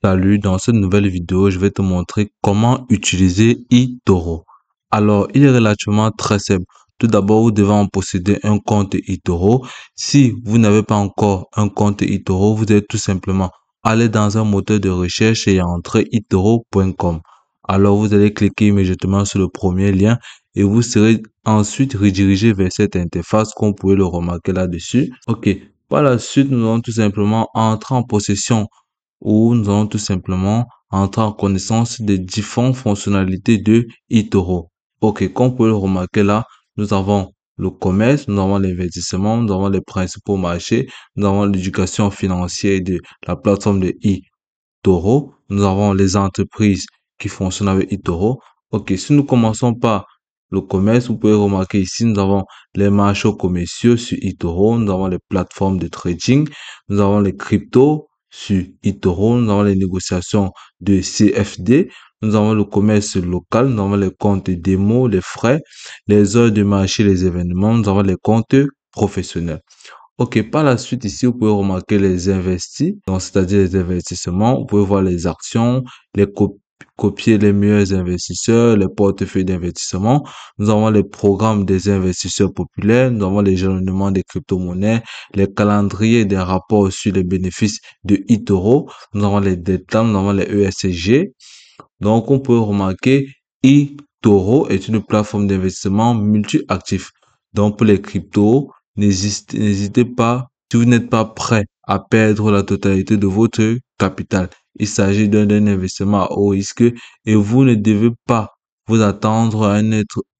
Salut, dans cette nouvelle vidéo, je vais te montrer comment utiliser eToro. Alors, il est relativement très simple. Tout d'abord, vous devez en posséder un compte eToro. Si vous n'avez pas encore un compte eToro, vous devez tout simplement aller dans un moteur de recherche et entrer etoro.com. Alors, vous allez cliquer immédiatement sur le premier lien et vous serez ensuite redirigé vers cette interface, comme vous pouvez le remarquer là-dessus. Ok, par la suite, nous allons tout simplement entrer en possession où nous allons tout simplement entrer en connaissance des différentes fonctionnalités de eToro. Ok, comme vous pouvez le remarquer là, nous avons le commerce, nous avons l'investissement, nous avons les principaux marchés, nous avons l'éducation financière de la plateforme de eToro, nous avons les entreprises qui fonctionnent avec eToro. Ok, si nous commençons par le commerce, vous pouvez remarquer ici, nous avons les marchés commerciaux sur eToro, nous avons les plateformes de trading, nous avons les cryptos sur eToro, nous avons les négociations de CFD, nous avons le commerce local, nous avons les comptes démo, les frais, les heures de marché, les événements, nous avons les comptes professionnels. Ok, par la suite, ici, vous pouvez remarquer les investis, donc c'est-à-dire les investissements. Vous pouvez voir les actions, les copier les meilleurs investisseurs, les portefeuilles d'investissement. Nous avons les programmes des investisseurs populaires, nous avons les jalonnements des crypto-monnaies, les calendriers des rapports sur les bénéfices de eToro, nous avons les deadlines, nous avons les ESG. Donc, on peut remarquer eToro est une plateforme d'investissement multi-actif. Donc, pour les cryptos, n'hésitez pas, si vous n'êtes pas prêt à perdre la totalité de votre capital. Il s'agit d'un investissement à haut risque et vous ne devez pas vous attendre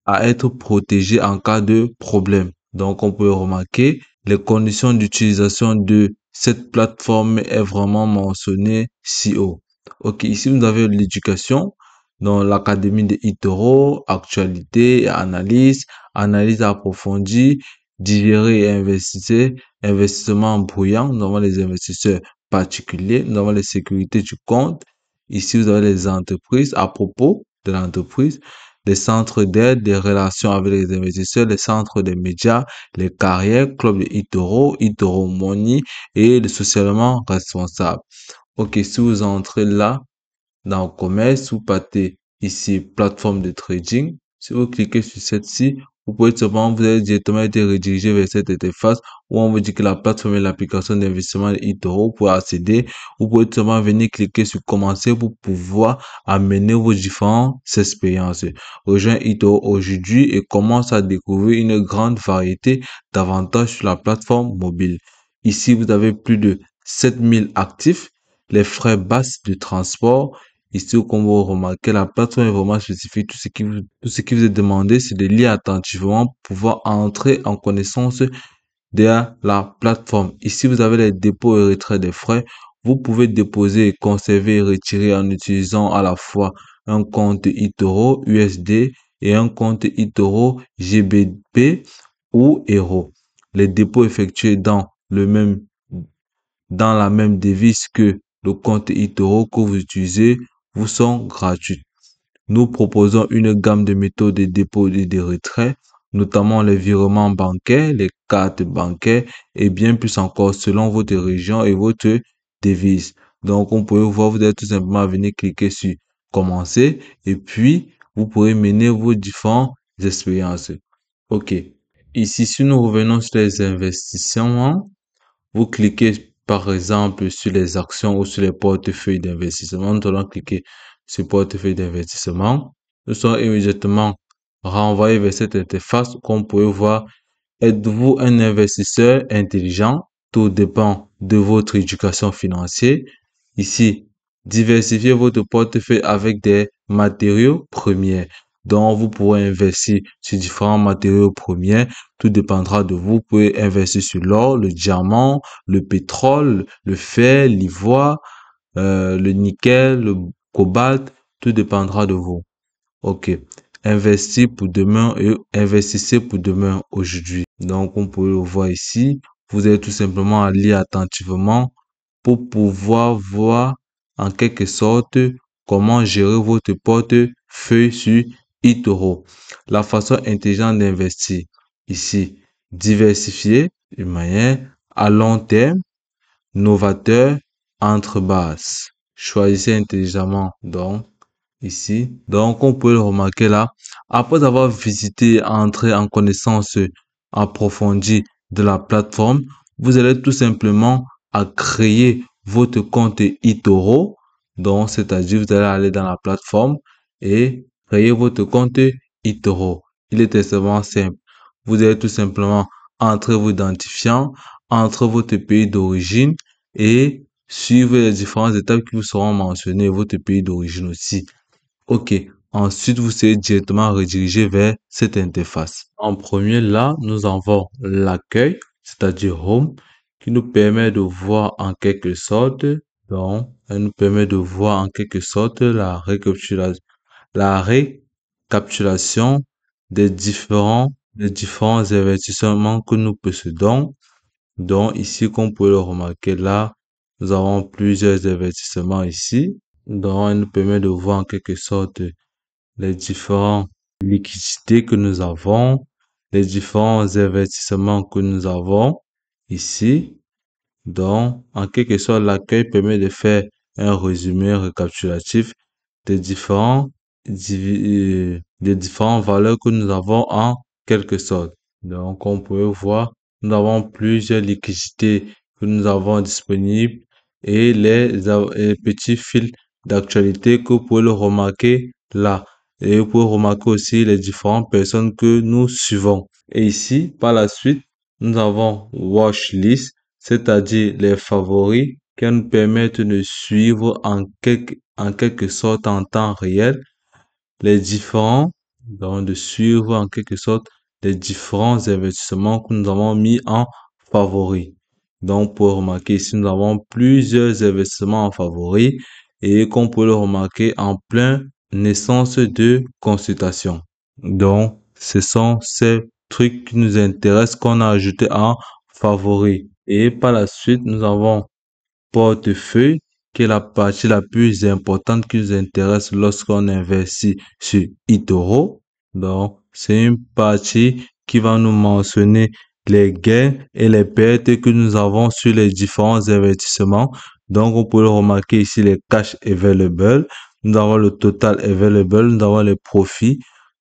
à être protégé en cas de problème. Donc, on peut remarquer les conditions d'utilisation de cette plateforme est vraiment mentionné si haut. Ok, ici vous avez l'éducation dans l'académie de eToro, actualité et analyse, analyse approfondie, digérer et investir, investissement bruyant, nous avons les investisseurs particuliers, nous avons les sécurités du compte. Ici, vous avez les entreprises à propos de l'entreprise, les centres d'aide, des relations avec les investisseurs, les centres des médias, les carrières, club de eToro, eToro Money et le socialement responsable. Ok, si vous entrez là, dans commerce, vous partez ici, plateforme de trading. Si vous cliquez sur celle-ci, vous pouvez seulement, vous allez directement être redirigé vers cette interface où on vous dit que la plateforme et l'application d'investissement de eToro pour accéder. Vous pouvez seulement venir cliquer sur commencer pour pouvoir amener vos différentes expériences. Rejoins eToro aujourd'hui et commence à découvrir une grande variété d'avantages sur la plateforme mobile. Ici, vous avez plus de 7000 actifs, les frais basses de transport. Ici, comme vous remarquez, la plateforme est vraiment spécifique. Tout ce qui vous est demandé, c'est de lire attentivement pour pouvoir entrer en connaissance de la plateforme. Ici, vous avez les dépôts et retraits des frais. Vous pouvez déposer, conserver et retirer en utilisant à la fois un compte eToro USD et un compte eToro GBP ou Euro. Les dépôts effectués dans la même devise que le compte eToro que vous utilisez vous sont gratuits. Nous proposons une gamme de méthodes de dépôt et de retrait, notamment les virements bancaires, les cartes bancaires et bien plus encore selon votre région et votre devise. Donc, on peut voir, vous allez tout simplement venir cliquer sur commencer et puis vous pourrez mener vos différentes expériences. Ok. Ici, si nous revenons sur les investissements, vous cliquez par exemple sur les actions ou sur les portefeuilles d'investissement. Nous allons cliquer sur portefeuille d'investissement. Nous serons immédiatement renvoyés vers cette interface. Comme vous pouvez voir, êtes-vous un investisseur intelligent? Tout dépend de votre éducation financière. Ici, diversifiez votre portefeuille avec des matériaux premiers. Donc, vous pourrez investir sur différents matériaux premiers. Tout dépendra de vous. Vous pouvez investir sur l'or, le diamant, le pétrole, le fer, l'ivoire, le nickel, le cobalt. Tout dépendra de vous. Ok. Investissez pour demain et investissez pour demain aujourd'hui. Donc, on peut le voir ici. Vous allez tout simplement à lire attentivement pour pouvoir voir en quelque sorte comment gérer votre portefeuille sur eToro. La façon intelligente d'investir. Ici, diversifier de manière à long terme, novateur, entre bases. choisissez intelligemment. Donc, ici. Donc, on peut le remarquer là. Après avoir visité, entré en connaissance approfondie de la plateforme, vous allez tout simplement à créer votre compte eToro. Donc, c'est-à-dire, vous allez aller dans la plateforme et créer votre compte eToro. Il est extrêmement simple. Vous allez tout simplement entrer vos identifiants, entrer votre pays d'origine et suivre les différentes étapes qui vous seront mentionnées, votre pays d'origine aussi. OK. Ensuite, vous serez directement redirigé vers cette interface. En premier, là, nous avons l'accueil, c'est-à-dire Home, qui nous permet de voir en quelque sorte, donc, elle nous permet de voir en quelque sorte la récapitulation des différents investissements que nous possédons. Donc, ici, comme vous pouvez le remarquer là, nous avons plusieurs investissements ici. Donc, elle nous permet de voir en quelque sorte les différentes liquidités que nous avons, les différents investissements que nous avons ici. Donc, en quelque sorte, l'accueil permet de faire un résumé récapitulatif des des différentes valeurs que nous avons en quelque sorte. Donc, on peut voir, nous avons plusieurs liquidités que nous avons disponibles et les petits fils d'actualité que vous pouvez le remarquer là. Et vous pouvez remarquer aussi les différentes personnes que nous suivons. Et ici, par la suite, nous avons watch list, c'est-à-dire les favoris qui nous permettent de suivre en quelque sorte en temps réel les différents, donc de suivre en quelque sorte les différents investissements que nous avons mis en favoris. Donc, pour remarquer ici, nous avons plusieurs investissements en favoris et qu'on peut le remarquer en plein naissance de consultation. Donc, ce sont ces trucs qui nous intéressent qu'on a ajouté en favoris. Et par la suite, nous avons portefeuille, qui est la partie la plus importante qui nous intéresse lorsqu'on investit sur eToro. Donc, c'est une partie qui va nous mentionner les gains et les pertes que nous avons sur les différents investissements. Donc, on peut le remarquer ici, les cash available. Nous avons le total available, nous avons les profits,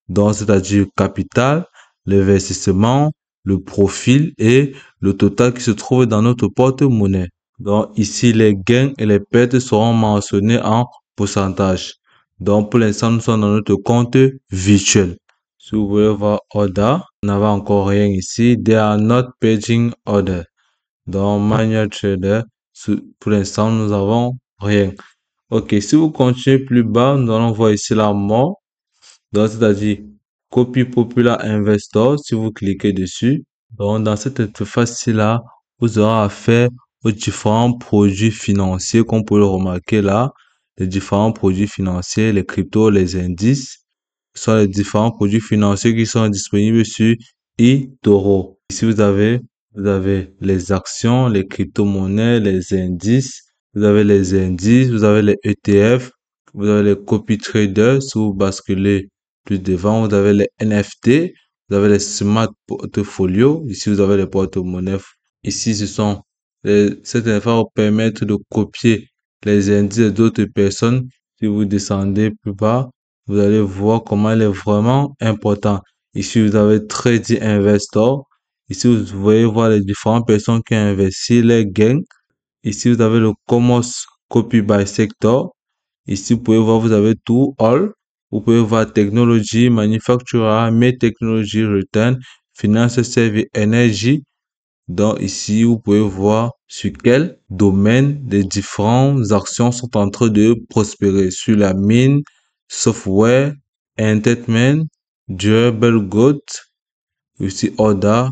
donc c'est-à-dire le capital, l'investissement, le profil et le total qui se trouve dans notre porte-monnaie. Donc, ici, les gains et les pertes seront mentionnés en pourcentage. Donc, pour l'instant, nous sommes dans notre compte virtuel. Si vous voulez voir order, on n'avait encore rien ici. They are not paging order. Dans Manual Trader, pour l'instant, nous avons rien. OK, si vous continuez plus bas, nous allons voir ici la mort. Donc, c'est-à-dire Copy Popular Investor, si vous cliquez dessus. Donc, dans cette interface-là, vous aurez affaire aux différents produits financiers qu'on peut le remarquer là. Les différents produits financiers, les cryptos, les indices, ce sont les différents produits financiers qui sont disponibles sur eToro. Ici, vous avez les actions, les crypto-monnaies, les indices. Vous avez les indices, vous avez les ETF, vous avez les copy traders. Si vous basculez plus devant, vous avez les NFT, vous avez les smart portfolios. Ici, vous avez les porte-monnaies. Ici, cette interface va vous permettre de copier les indices d'autres personnes. Si vous descendez plus bas, vous allez voir comment elle est vraiment important. Ici, vous avez Trading Investor. Ici, vous voyez voir les différentes personnes qui ont investi les gains. Ici, vous avez le Commerce Copy by Sector. Ici, vous pouvez voir, vous avez tout, All. Vous pouvez voir Technology, Manufacturer, Med Technology, Return, Finance, Service, Energy. Donc ici, vous pouvez voir sur quel domaine les différentes actions sont en train de prospérer. Sur la mine, software, entertainment, durable goods, ici order.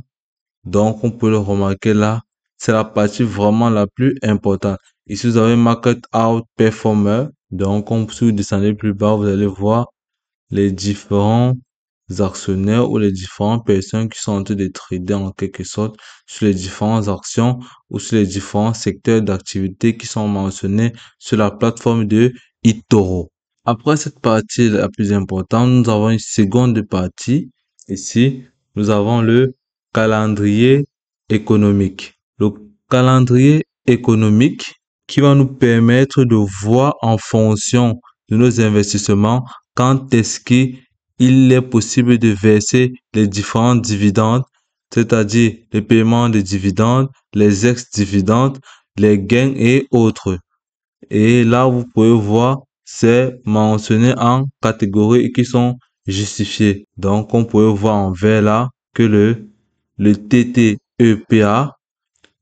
Donc on peut le remarquer là, c'est la partie vraiment la plus importante. Ici, vous avez market out performer. Donc si vous descendez plus bas, vous allez voir les différents actionnaires ou les différentes personnes qui sont en train de trader en quelque sorte sur les différentes actions ou sur les différents secteurs d'activité qui sont mentionnés sur la plateforme de eToro. Après cette partie la plus importante, nous avons une seconde partie. Ici, nous avons le calendrier économique. Le calendrier économique qui va nous permettre de voir en fonction de nos investissements quand est-ce qu'il est possible de verser les différents dividendes, c'est-à-dire le paiement des dividendes, les ex-dividendes, les gains et autres. Et là, vous pouvez voir, c'est mentionné en catégories qui sont justifiées. Donc, on peut voir en vert là que le TTEPA,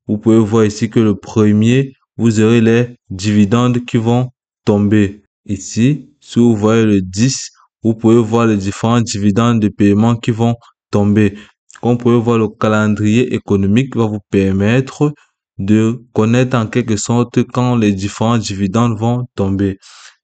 vous pouvez voir ici que le premier, vous aurez les dividendes qui vont tomber. Ici, si vous voyez le 10, vous pouvez voir les différents dividendes de paiement qui vont tomber. Comme vous pouvez voir, le calendrier économique va vous permettre de connaître en quelque sorte quand les différents dividendes vont tomber.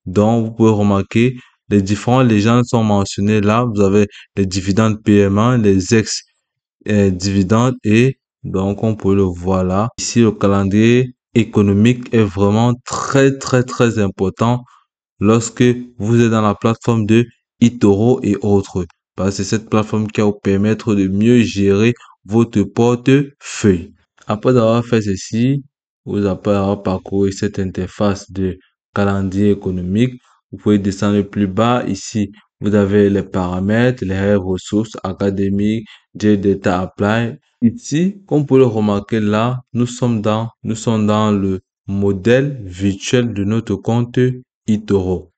Donc, vous pouvez remarquer, les différents légendes sont mentionnées là. Vous avez les dividendes PMA, les ex-dividendes et donc on peut le voir là. Ici, le calendrier économique est vraiment très, très, très important lorsque vous êtes dans la plateforme de eToro et autres. Parce que c'est cette plateforme qui va vous permettre de mieux gérer votre portefeuille. Après avoir fait ceci, après avoir parcouru cette interface de calendrier économique, vous pouvez descendre plus bas. Ici, vous avez les paramètres, les ressources académiques, Data Apply. Ici, comme vous pouvez le remarquer là, nous sommes dans le modèle virtuel de notre compte eToro.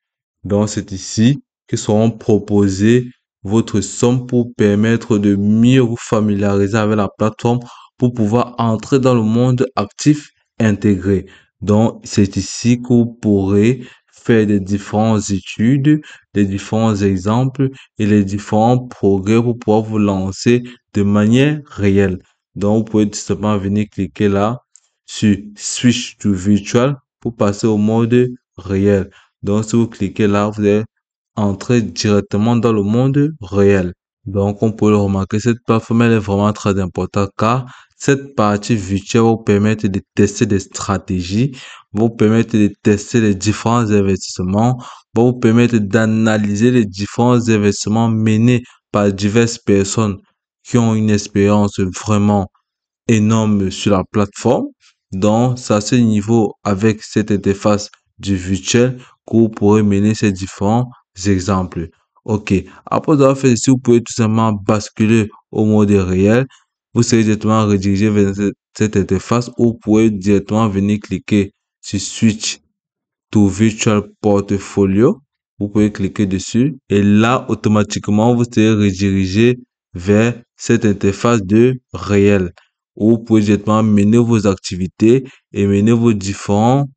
Donc, c'est ici que seront proposées votre somme pour permettre de mieux vous familiariser avec la plateforme pour pouvoir entrer dans le monde actif intégré. Donc, c'est ici que vous pourrez faire des différentes études, des différents exemples et les différents progrès pour pouvoir vous lancer de manière réelle. Donc, vous pouvez tout simplement venir cliquer là sur Switch to Virtual pour passer au mode réel. Donc, si vous cliquez là, vous allez entrer directement dans le monde réel. Donc, on peut le remarquer, cette plateforme, elle est vraiment très importante car cette partie virtuelle va vous permettre de tester des stratégies, va vous permettre de tester les différents investissements, va vous permettre d'analyser les différents investissements menés par diverses personnes qui ont une expérience vraiment énorme sur la plateforme. Donc, c'est à ce niveau, avec cette interface du virtuel, que vous pourrez mener ces différents exemples. OK. Après avoir fait ceci, vous pouvez tout simplement basculer au mode réel. Vous serez directement redirigé vers cette interface où vous pouvez directement venir cliquer sur Switch to Virtual Portfolio. Vous pouvez cliquer dessus et là, automatiquement, vous serez redirigé vers cette interface de réel où vous pouvez directement mener vos activités et mener vos différentes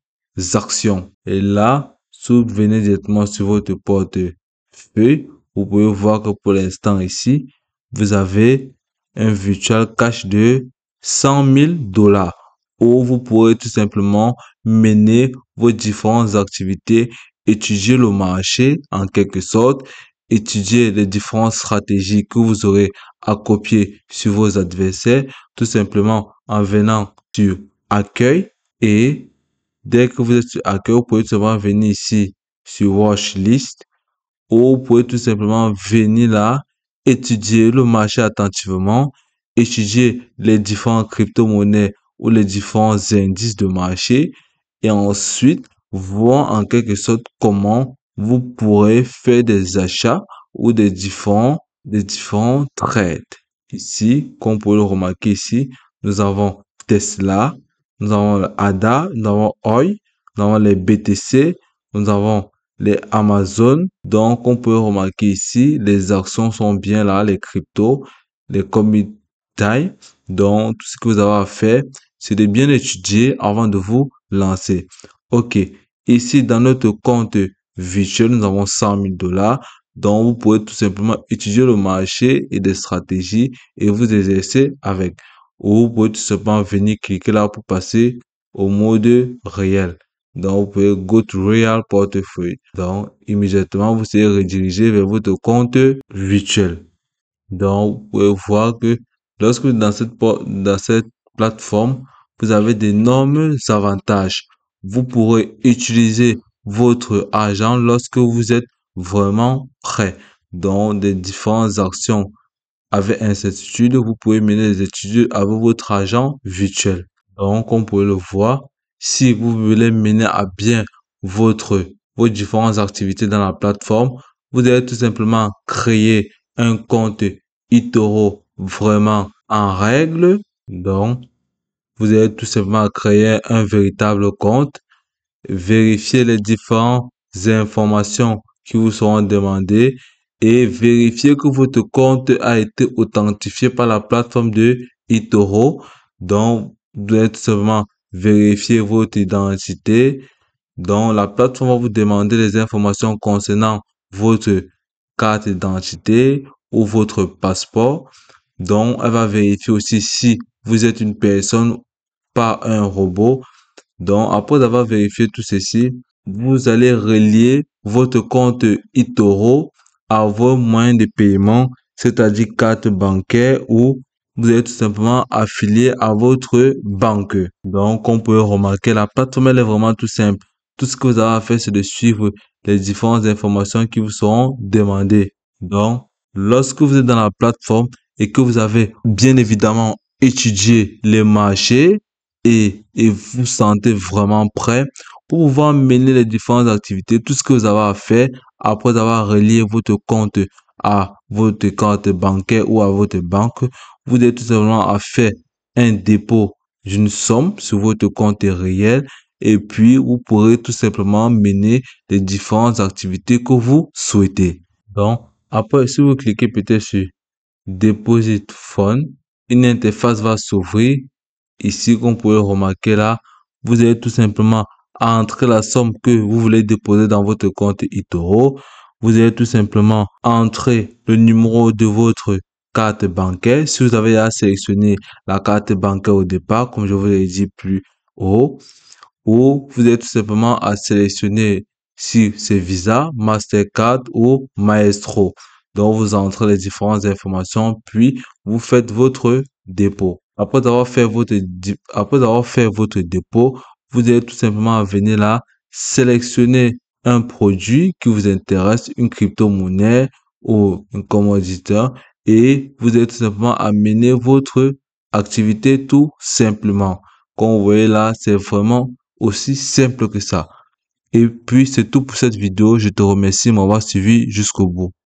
actions. Et là, si vous venez directement sur votre portefeuille, vous pouvez voir que pour l'instant ici, vous avez un virtual cash de 100 000 dollars où vous pourrez tout simplement mener vos différentes activités, étudier le marché en quelque sorte, étudier les différentes stratégies que vous aurez à copier sur vos adversaires, tout simplement en venant sur accueil et dès que vous êtes sur accueil, vous pouvez tout simplement venir ici sur watchlist ou vous pouvez tout simplement venir là, étudier le marché attentivement, étudier les différentes crypto-monnaies ou les différents indices de marché et ensuite voir en quelque sorte comment vous pourrez faire des achats ou des différents trades. Ici, comme vous pouvez le remarquer ici, nous avons Tesla, nous avons le ADA, nous avons OI, nous avons les BTC, nous avons les Amazon. Donc, on peut remarquer ici, les actions sont bien là, les cryptos, les commodities. Donc, tout ce que vous avez à faire, c'est de bien étudier avant de vous lancer. OK. Ici, dans notre compte virtuel, nous avons 100 000 dollars. Donc, vous pouvez tout simplement étudier le marché et des stratégies et vous exercer avec. Ou vous pouvez tout simplement venir cliquer là pour passer au mode réel. Donc, vous pouvez go to Real Portfolio. Donc, immédiatement, vous serez redirigé vers votre compte virtuel. Donc, vous pouvez voir que lorsque dans cette plateforme, vous avez d'énormes avantages. Vous pourrez utiliser votre argent lorsque vous êtes vraiment prêt dans des différentes actions avec incertitude. Vous pouvez mener des études avec votre argent virtuel. Donc, on peut le voir. si vous voulez mener à bien vos différentes activités dans la plateforme, vous allez tout simplement créer un compte eToro vraiment en règle. Donc, vous allez tout simplement créer un véritable compte, vérifier les différentes informations qui vous seront demandées et vérifier que votre compte a été authentifié par la plateforme de eToro. Donc, vous devez tout simplement vérifier votre identité. Donc, la plateforme va vous demander les informations concernant votre carte d'identité ou votre passeport. Donc, elle va vérifier aussi si vous êtes une personne, pas un robot. Donc, après avoir vérifié tout ceci, vous allez relier votre compte eToro à vos moyens de paiement, c'est-à-dire carte bancaire ou vous êtes tout simplement affilié à votre banque. Donc, on peut remarquer, la plateforme, elle est vraiment tout simple. Tout ce que vous avez à faire, c'est de suivre les différentes informations qui vous seront demandées. Donc, lorsque vous êtes dans la plateforme et que vous avez bien évidemment étudié les marchés, et vous sentez vraiment prêt pour pouvoir mener les différentes activités, tout ce que vous avez à faire après avoir relié votre compte à votre carte bancaire ou à votre banque, vous devez tout simplement à faire un dépôt d'une somme sur votre compte réel et puis vous pourrez tout simplement mener les différentes activités que vous souhaitez. Donc, après, si vous cliquez peut-être sur Deposit Fund, une interface va s'ouvrir. Ici, comme vous pouvez remarquer là, vous allez tout simplement entrer la somme que vous voulez déposer dans votre compte eToro. Vous allez tout simplement entrer le numéro de votre carte bancaire. Si vous avez à sélectionner la carte bancaire au départ, comme je vous l'ai dit plus haut, ou vous allez tout simplement à sélectionner si c'est Visa, Mastercard ou Maestro. Donc, vous entrez les différentes informations, puis vous faites votre dépôt. Après avoir fait votre dépôt, vous allez tout simplement venir là, sélectionner un produit qui vous intéresse, une crypto-monnaie ou un commodité, et vous allez tout simplement amener votre activité tout simplement. Comme vous voyez là, c'est vraiment aussi simple que ça. Et puis, c'est tout pour cette vidéo. Je te remercie de m'avoir suivi jusqu'au bout.